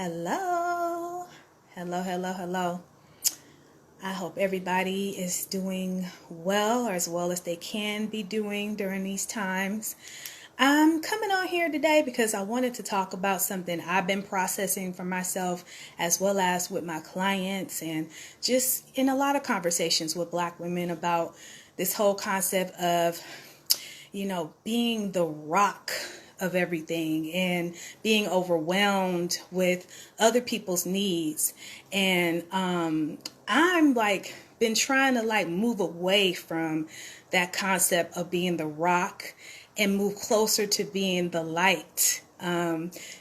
Hello. Hello. I hope everybody is doing well, or as well as they can be doing during these times. I'm coming on here today because I wanted to talk about something I've been processing for myself, as well as with my clients, and just in a lot of conversations with Black women about this whole concept of being the rock of everything and being overwhelmed with other people's needs. And I'm been trying to move away from that concept of being the rock and move closer to being the light.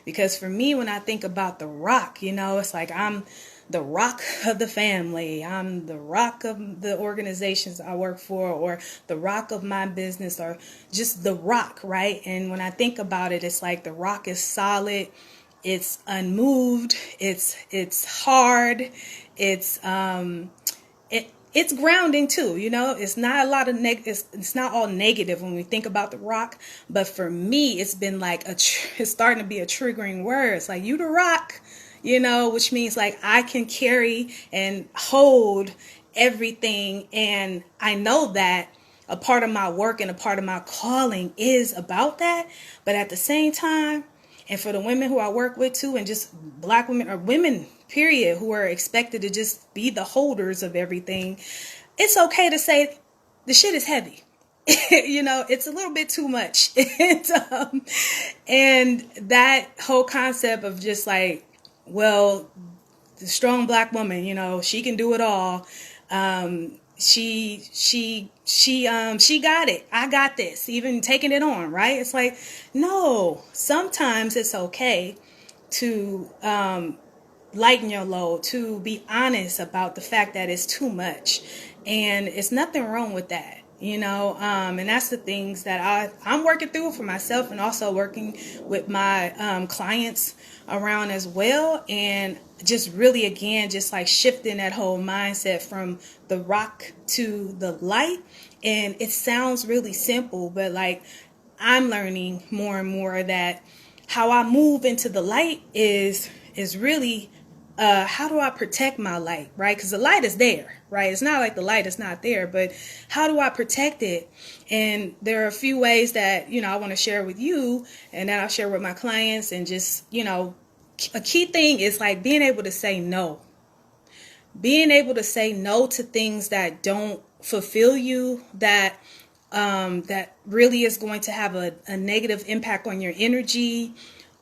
Because for me, when I think about the rock, it's like I'm the rock of the family. I'm the rock of the organizations I work for, or the rock of my business, or just the rock, right? And when I think about it, it's like the rock is solid, it's unmoved, it's hard, it's it's grounding too. It's not a lot of it's not all negative when we think about the rock, but for me it's been like it's starting to be a triggering word. It's like, you the rock, which means like I can carry and hold everything. And I know that a part of my work and a part of my calling is about that. But at the same time, and for the women who I work with too, and just Black women or women, period, who are expected to just be the holders of everything, it's okay to say the shit is heavy. It's a little bit too much. And that whole concept of just like, well, the strong Black woman, she can do it all. She got it. I got this. Even taking it on, right? It's like, no, sometimes it's okay to lighten your load, to be honest about the fact that it's too much. And it's nothing wrong with that. And that's the things that I'm working through for myself, and also working with my clients around as well. And just really, again, just like shifting that whole mindset from the rock to the light. And it sounds really simple, but like I'm learning more and more that how I move into the light is really how do I protect my light, right? Because the light is there, right? It's not like the light is not there, but how do I protect it? And there are a few ways that, I want to share with you, and that I'll share with my clients. And just, a key thing is like being able to say no. Being able to say no to things that don't fulfill you, that really is going to have a negative impact on your energy,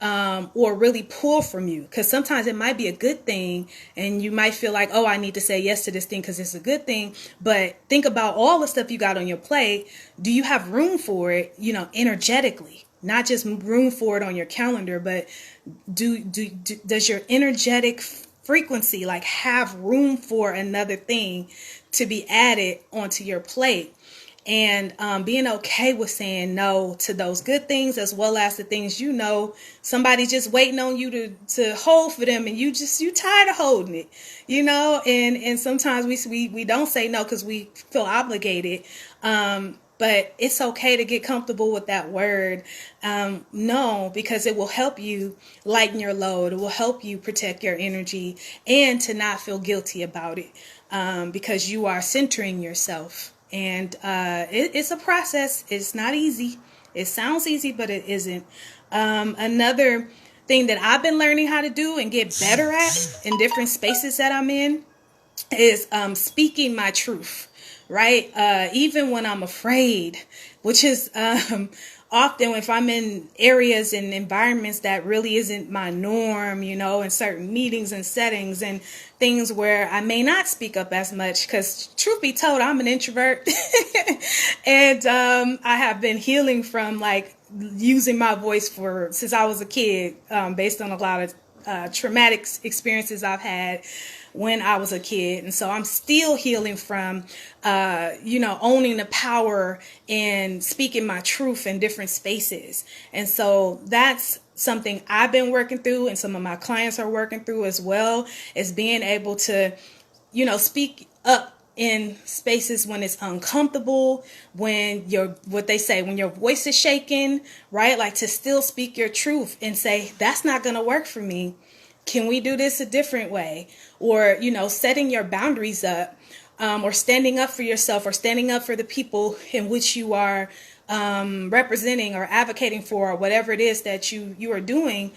or really pull from you. Because sometimes it might be a good thing, and you might feel like, oh, I need to say yes to this thing because it's a good thing. But think about all the stuff you got on your plate. Do you have room for it, energetically? Not just room for it on your calendar, but does your energetic frequency like have room for another thing to be added onto your plate? And being okay with saying no to those good things, as well as the things somebody's just waiting on you to hold for them, and you tired of holding it, and sometimes we don't say no because we feel obligated. But it's okay to get comfortable with that word, no, because it will help you lighten your load. It will help you protect your energy, and to not feel guilty about it, because you are centering yourself. And it's a process. It's not easy. It sounds easy, but it isn't. Another thing that I've been learning how to do and get better at in different spaces that I'm in is speaking my truth, right? Even when I'm afraid, which is often if I'm in areas and environments that really isn't my norm, in certain meetings and settings and things where I may not speak up as much, because truth be told, I'm an introvert. And I have been healing from using my voice since I was a kid, based on a lot of traumatic experiences I've had when I was a kid. And so I'm still healing from, owning the power and speaking my truth in different spaces. And so that's something I've been working through, and some of my clients are working through as well, is being able to, speak up in spaces when it's uncomfortable, when what they say, when your voice is shaking, right? Like to still speak your truth and say, that's not going to work for me. Can we do this a different way? Or, setting your boundaries up, or standing up for yourself, or standing up for the people in which you are representing or advocating for, or whatever it is that you are doing.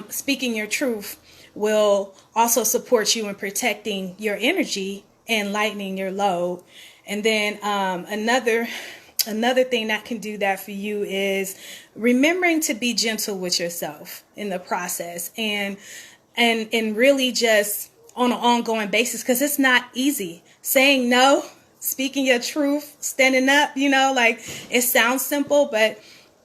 Speaking your truth will also support you in protecting your energy and lightening your load. And then another thing that can do that for you is remembering to be gentle with yourself in the process, and really just on an ongoing basis, because it's not easy. Saying no, speaking your truth, standing up, like, it sounds simple, but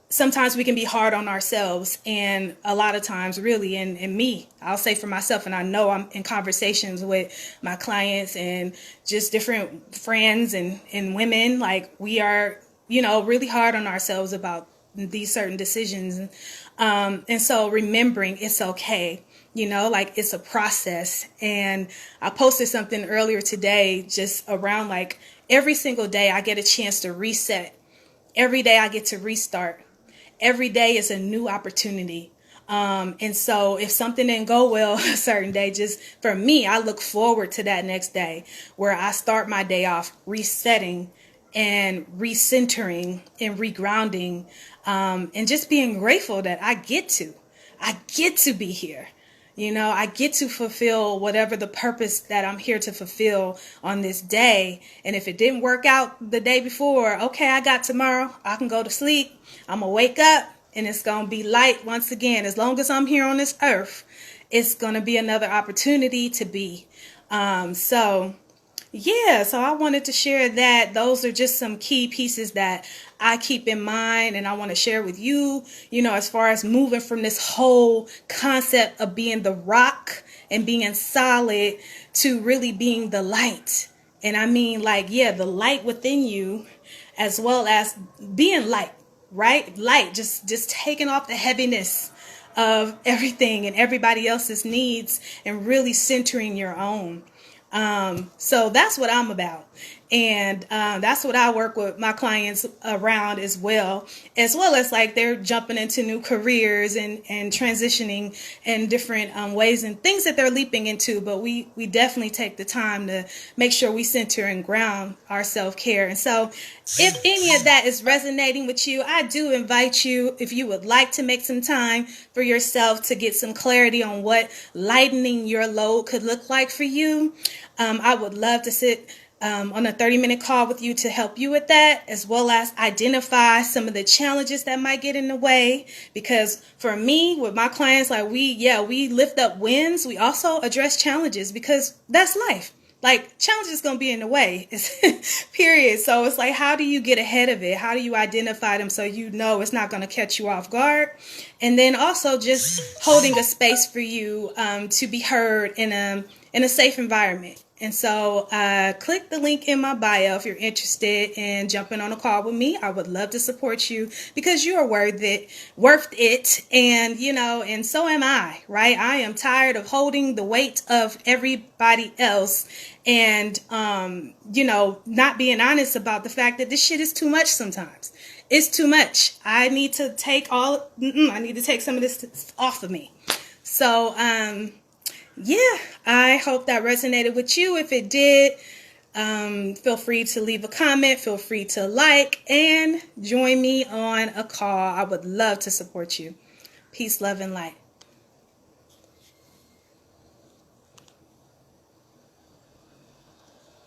sometimes we can be hard on ourselves. And a lot of times, really, and me, I'll say for myself, and I know I'm in conversations with my clients and just different friends and women, like, we are, really hard on ourselves about these certain decisions. And so remembering it's okay, like, it's a process. And I posted something earlier today just around, like, every single day I get a chance to reset. Every day I get to restart. Every day is a new opportunity. And so if something didn't go well a certain day, just for me, I look forward to that next day where I start my day off resetting and recentering and regrounding, and just being grateful that I get to be here. I get to fulfill whatever the purpose that I'm here to fulfill on this day. And if it didn't work out the day before, okay, I got tomorrow. I can go to sleep. I'm going to wake up and it's going to be light once again. As long as I'm here on this earth, it's going to be another opportunity to be. So I wanted to share that. Those are just some key pieces that I keep in mind, and I want to share with you, as far as moving from this whole concept of being the rock and being solid to really being the light. And I mean, like, the light within you, as well as being light, right? Light, just taking off the heaviness of everything and everybody else's needs and really centering your own. So that's what I'm about. And that's what I work with my clients around as well as like they're jumping into new careers and transitioning in different ways and things that they're leaping into. But we definitely take the time to make sure we center and ground our self-care. And so if any of that is resonating with you, I do invite you, if you would like to make some time for yourself to get some clarity on what lightening your load could look like for you. I would love to sit on a 30-minute call with you to help you with that, as well as identify some of the challenges that might get in the way. Because for me, with my clients, like, we lift up wins. We also address challenges because that's life. Like, challenges going to be in the way, period. So it's like, how do you get ahead of it? How do you identify them so it's not going to catch you off guard? And then also just holding a space for you to be heard in a safe environment. And so click the link in my bio if you're interested in jumping on a call with me. I would love to support you because you are worth it. And, and so am I, right? I am tired of holding the weight of everybody else and, not being honest about the fact that this shit is too much sometimes. It's too much. I need to take some of this off of me. So, I hope that resonated with you. If it did, feel free to leave a comment, feel free to like, and join me on a call. I would love to support you. Peace, love, and light.